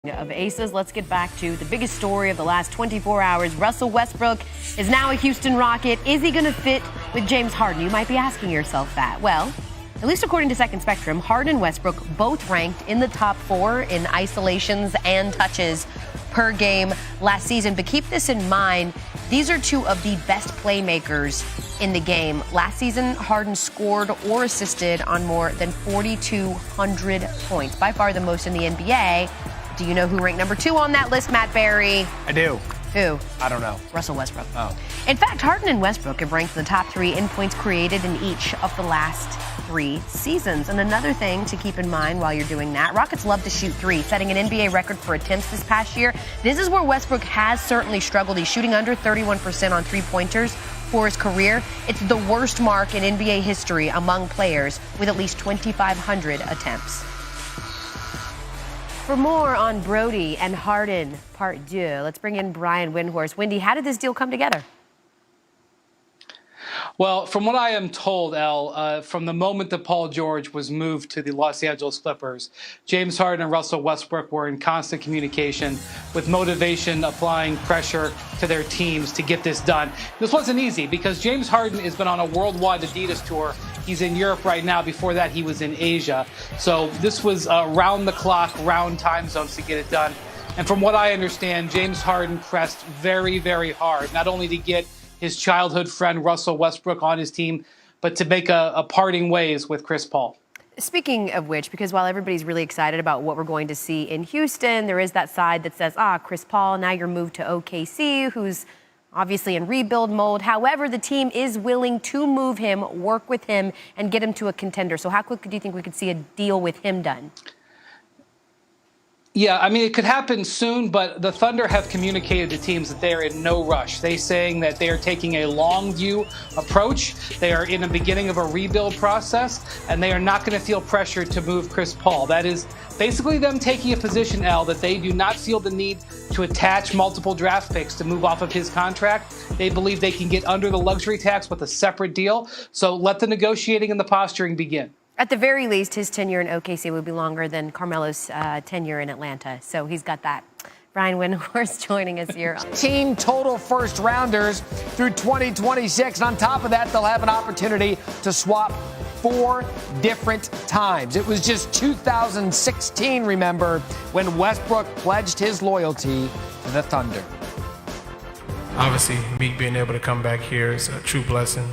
Of aces, let's get back to the biggest story of the last 24 hours. Russell Westbrook is now a Houston Rocket. Is he going to fit with James Harden? You might be asking yourself that. Well, at least according to Second Spectrum, Harden and Westbrook both ranked in the top 4 in isolations and touches per game last season. But keep this in mind, these are two of the best playmakers in the game. Last season, Harden scored or assisted on more than 4,200 points, by far the most in the NBA. Do you know who ranked number 2 on that list, Matt Barry? I do. Who? I don't know. Russell Westbrook. Oh. In fact, Harden and Westbrook have ranked in the top 3 in points created in each of the last 3 seasons. And another thing to keep in mind while you're doing that, Rockets love to shoot 3, setting an NBA record for attempts this past year. This is where Westbrook has certainly struggled. He's shooting under 31% on 3-pointers for his career. It's the worst mark in NBA history among players with at least 2,500 attempts. For more on Brody and Harden Part 2, let's bring in Brian Windhorst. Wendy, how did this deal come together? Well, from what I am told, Elle, from the moment that Paul George was moved to the Los Angeles Clippers, James Harden and Russell Westbrook were in constant communication with motivation, applying pressure to their teams to get this done. This wasn't easy because James Harden has been on a worldwide Adidas tour. He's in Europe right now. Before that, he was in Asia. So this was round-the-clock, round time zones to get it done. And from what I understand, James Harden pressed very, very hard, not only to get his childhood friend Russell Westbrook on his team, but to make a parting ways with Chris Paul. Speaking of which, because while everybody's really excited about what we're going to see in Houston, there is that side that says, Chris Paul, now you're moved to OKC, who's obviously in rebuild mode. However, the team is willing to move him, work with him, and get him to a contender. So how quickly do you think we could see a deal with him done? Yeah, I mean, it could happen soon, but the Thunder have communicated to teams that they are in no rush. They're saying that they are taking a long view approach. They are in the beginning of a rebuild process, and they are not going to feel pressured to move Chris Paul. That is basically them taking a position, Elle, that they do not feel the need to attach multiple draft picks to move off of his contract. They believe they can get under the luxury tax with a separate deal. So let the negotiating and the posturing begin. At the very least, his tenure in OKC would be longer than Carmelo's tenure in Atlanta. So he's got that. Brian Windhorst joining us here. 18 total first-rounders through 2026. And on top of that, they'll have an opportunity to swap 4 different times. It was just 2016, remember, when Westbrook pledged his loyalty to the Thunder. Obviously, me being able to come back here is a true blessing.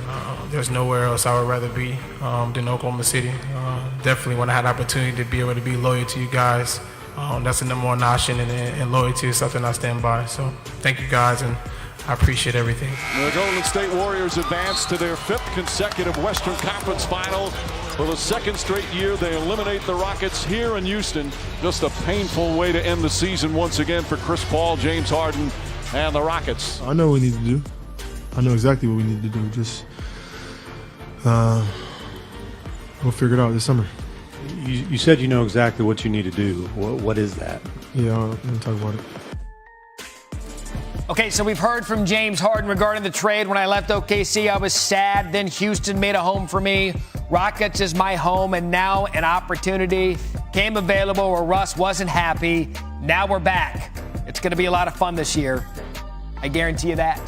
There's nowhere else I would rather be than Oklahoma City. Definitely when I had the opportunity to be able to be loyal to you guys, that's the number one option, and loyalty is something I stand by. So thank you guys, and I appreciate everything. The Golden State Warriors advance to their 5th consecutive Western Conference Final. For the 2nd straight year, they eliminate the Rockets here in Houston. Just a painful way to end the season once again for Chris Paul, James Harden, and the Rockets. I know what we need to do. I know exactly what we need to do. Just we'll figure it out this summer. You said you know exactly what you need to do. What is that? Yeah, I'm going to talk about it. Okay, so we've heard from James Harden regarding the trade. When I left OKC, I was sad. Then Houston made a home for me. Rockets is my home, and now an opportunity came available where Russ wasn't happy. Now we're back. It's going to be a lot of fun this year. I guarantee you that.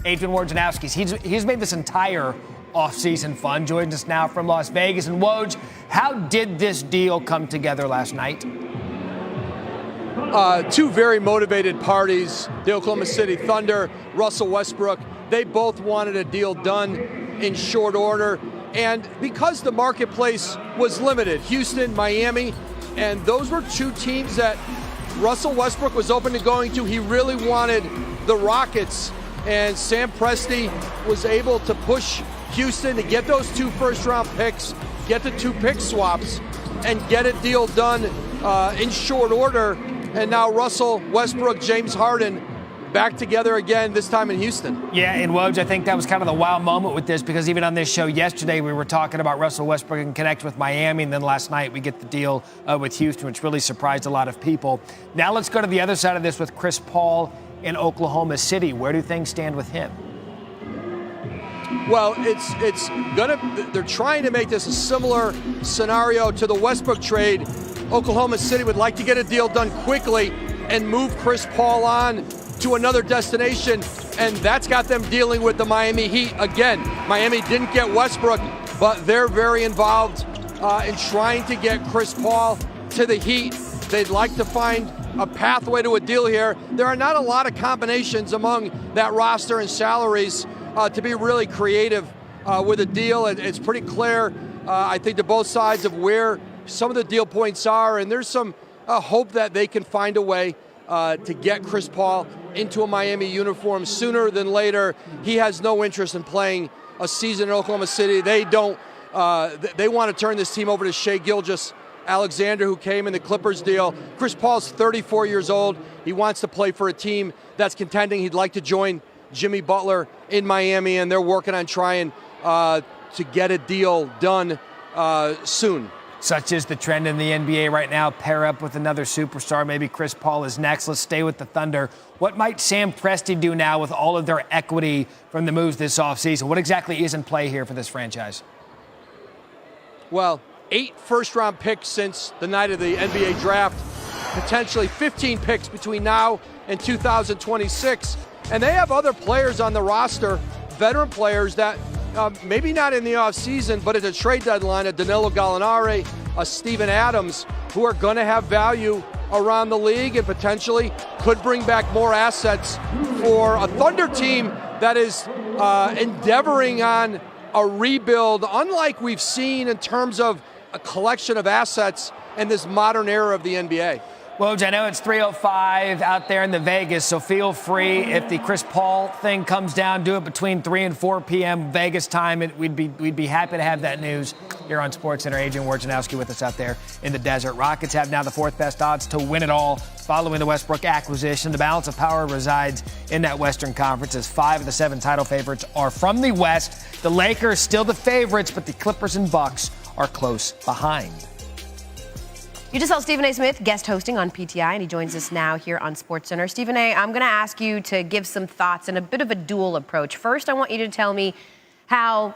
Adrian Wojnarowski, he's made this entire offseason fun. Joins us now from Las Vegas. And Woj, how did this deal come together last night? 2 very motivated parties, the Oklahoma City Thunder, Russell Westbrook. They both wanted a deal done in short order. And because the marketplace was limited, Houston, Miami, and those were 2 teams that Russell Westbrook was open to going to. He really wanted the Rockets, and Sam Presti was able to push Houston to get those 2 first-round picks, get the 2 pick swaps, and get a deal done in short order. And now Russell Westbrook, James Harden, back together again, this time in Houston. Yeah, and Woj, I think that was kind of the wow moment with this, because even on this show yesterday, we were talking about Russell Westbrook and connect with Miami, and then last night we get the deal with Houston, which really surprised a lot of people. Now let's go to the other side of this with Chris Paul in Oklahoma City. Where do things stand with him? Well, they're trying to make this a similar scenario to the Westbrook trade. Oklahoma City would like to get a deal done quickly and move Chris Paul on to another destination, and that's got them dealing with the Miami Heat. Again, Miami didn't get Westbrook, but they're very involved in trying to get Chris Paul to the Heat. They'd like to find a pathway to a deal here. There are not a lot of combinations among that roster and salaries to be really creative with a deal. It's pretty clear, I think, to both sides of where some of the deal points are, and there's some hope that they can find a way to get Chris Paul into a Miami uniform sooner than later. He has no interest in playing a season in Oklahoma City. They don't. They want to turn this team over to Shai Gilgeous-Alexander, who came in the Clippers deal. Chris Paul's 34 years old. He wants to play for a team that's contending. He'd like to join Jimmy Butler in Miami, and they're working on trying to get a deal done soon. Such is the trend in the NBA right now. Pair up with another superstar. Maybe Chris Paul is next. Let's stay with the Thunder. What might Sam Presti do now with all of their equity from the moves this offseason? What exactly is in play here for this franchise? Well, 8 first-round picks since the night of the NBA draft, potentially 15 picks between now and 2026. And they have other players on the roster, veteran players that maybe not in the offseason, but at the trade deadline, a Danilo Gallinari, a Steven Adams, who are going to have value around the league and potentially could bring back more assets for a Thunder team that is endeavoring on a rebuild, unlike we've seen in terms of a collection of assets in this modern era of the NBA. Woj, I know it's 3:05 out there in the Vegas, so feel free if the Chris Paul thing comes down, do it between 3 and 4 p.m. Vegas time. We'd be happy to have that news here on SportsCenter. Adrian Wojnarowski with us out there in the desert. Rockets have now the 4th best odds to win it all following the Westbrook acquisition. The balance of power resides in that Western Conference as 5 of the 7 title favorites are from the West. The Lakers still the favorites, but the Clippers and Bucks are close behind. You just saw Stephen A. Smith guest hosting on PTI, and he joins us now here on SportsCenter. Stephen A., I'm going to ask you to give some thoughts and a bit of a dual approach. First, I want you to tell me how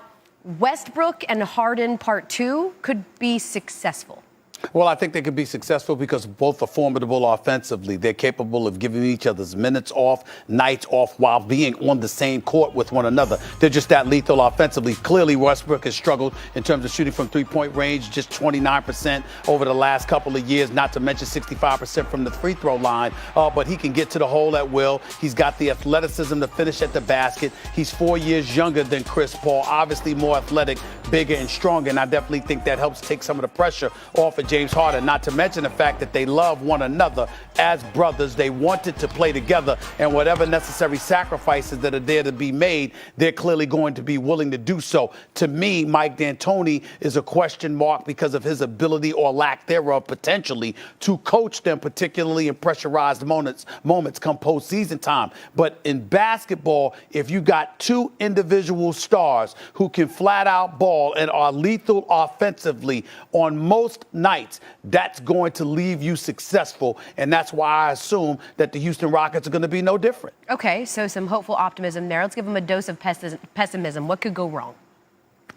Westbrook and Harden Part 2 could be successful. Well, I think they could be successful because both are formidable offensively. They're capable of giving each other's minutes off, nights off, while being on the same court with one another. They're just that lethal offensively. Clearly, Westbrook has struggled in terms of shooting from three-point range, just 29% over the last couple of years, not to mention 65% from the free throw line. But he can get to the hole at will. He's got the athleticism to finish at the basket. He's 4 years younger than Chris Paul, obviously more athletic, bigger, and stronger. And I definitely think that helps take some of the pressure off of James Harden, not to mention the fact that they love one another as brothers. They wanted to play together, and whatever necessary sacrifices that are there to be made, they're clearly going to be willing to do so. To me, Mike D'Antoni is a question mark because of his ability or lack thereof potentially to coach them, particularly in pressurized moments come postseason time. But in basketball, if you got 2 individual stars who can flat out ball and are lethal offensively on most nights, that's going to leave you successful, and that's why I assume that the Houston Rockets are going to be no different. Okay, so some hopeful optimism there. Let's give them a dose of pessimism. What could go wrong?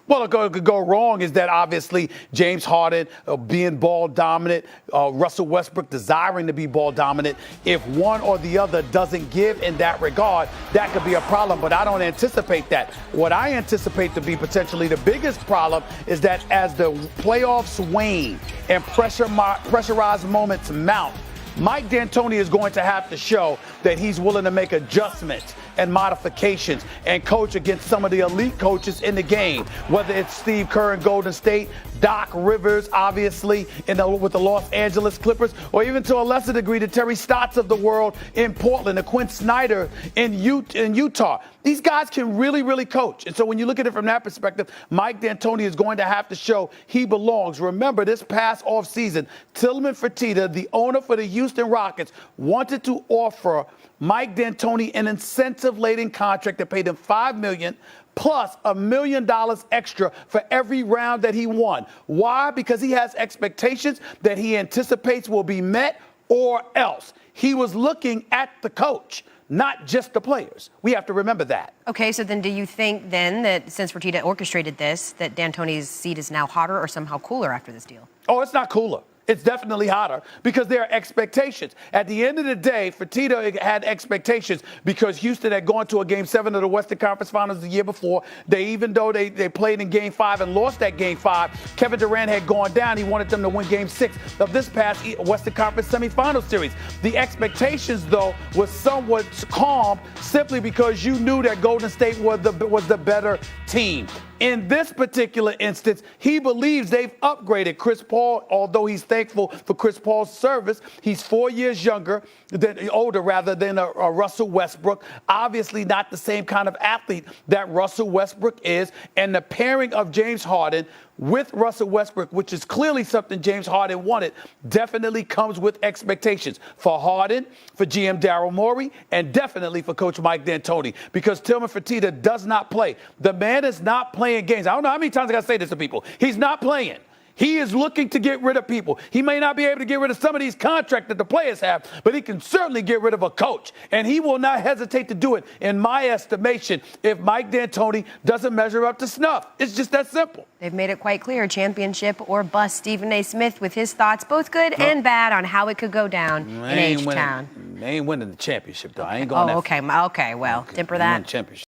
Well, what could go wrong is that obviously James Harden being ball dominant, Russell Westbrook desiring to be ball dominant. If one or the other doesn't give in that regard, that could be a problem, but I don't anticipate that. What I anticipate to be potentially the biggest problem is that as the playoffs wane and pressurized moments mount, Mike D'Antoni is going to have to show that he's willing to make adjustments and modifications and coach against some of the elite coaches in the game, whether it's Steve Kerr in Golden State, Doc Rivers, obviously, with the Los Angeles Clippers, or even to a lesser degree, the Terry Stotts of the world in Portland, the Quinn Snyder in Utah. These guys can really, really coach. And so when you look at it from that perspective, Mike D'Antoni is going to have to show he belongs. Remember, this past offseason, Tillman Fertitta, the owner for the Houston Rockets, wanted to offer Mike D'Antoni an incentive-laden contract that paid him $5 million plus $1 million extra for every round that he won. Why? Because he has expectations that he anticipates will be met, or else. He was looking at the coach, not just the players. We have to remember that. Okay, so then do you think then that since Fertitta orchestrated this, that D'Antoni's seat is now hotter or somehow cooler after this deal? Oh, it's not cooler. It's definitely hotter because there are expectations. At the end of the day, Fertitta had expectations because Houston had gone to a Game 7 of the Western Conference Finals the year before. Even though they played in Game 5 and lost that Game 5, Kevin Durant had gone down. He wanted them to win Game 6 of this past Western Conference semifinal series. The expectations, though, was somewhat calm simply because you knew that Golden State was the better team. In this particular instance, he believes they've upgraded Chris Paul, although he's thankful for Chris Paul's service. He's 4 years older than Russell Westbrook. Obviously not the same kind of athlete that Russell Westbrook is. And the pairing of James Harden with Russell Westbrook, which is clearly something James Harden wanted, definitely comes with expectations for Harden, for GM Daryl Morey, and definitely for Coach Mike D'Antoni, because Tillman Fertitta does not play. The man is not playing games. I don't know how many times I got to say this to people. He's not playing. He is looking to get rid of people. He may not be able to get rid of some of these contracts that the players have, but he can certainly get rid of a coach. And he will not hesitate to do it, in my estimation, if Mike D'Antoni doesn't measure up to snuff. It's just that simple. They've made it quite clear, championship or bust. Stephen A. Smith with his thoughts, both good and bad, on how it could go down in H-Town. They ain't winning the championship, though. I ain't going okay, well, temper that. Championship.